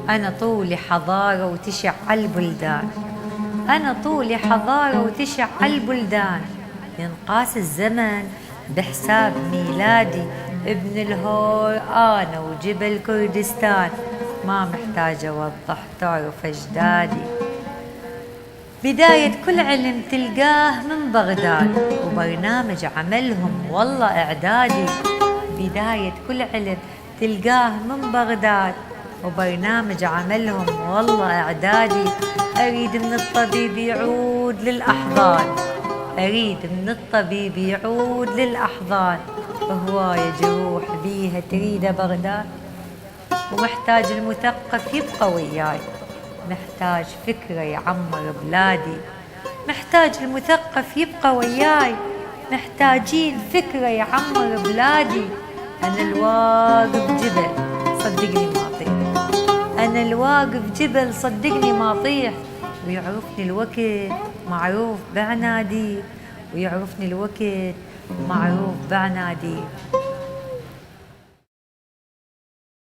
أنا طولي حضارة وتشع البلدان، أنا طولي حضارة وتشع البلدان، ينقاس الزمن بحساب ميلادي، ابن الهور أنا وجبل كردستان، ما محتاج أوضح تعرف أجدادي. بداية كل علم تلقاه من بغداد، وبرنامج عملهم والله إعدادي. بداية كل علم تلقاه من بغداد، وبرنامج عملهم والله إعدادي. أريد من الطبيب يعود للأحضان، أريد من الطبيب يعود للأحضان، هواية جروح بيها تريد بغداد. ومحتاج المثقف يبقى وياي، محتاج فكرة يعمر بلادي، محتاج المثقف يبقى وياي، محتاجين فكرة يعمر بلادي. أنا الواقف جبل صدقني ما أطيح، أنا الواقف جبل صدقني ما أطيح، ويعرفني الوقت معروف بعنادي، ويعرفني الوقت معروف بعنادي.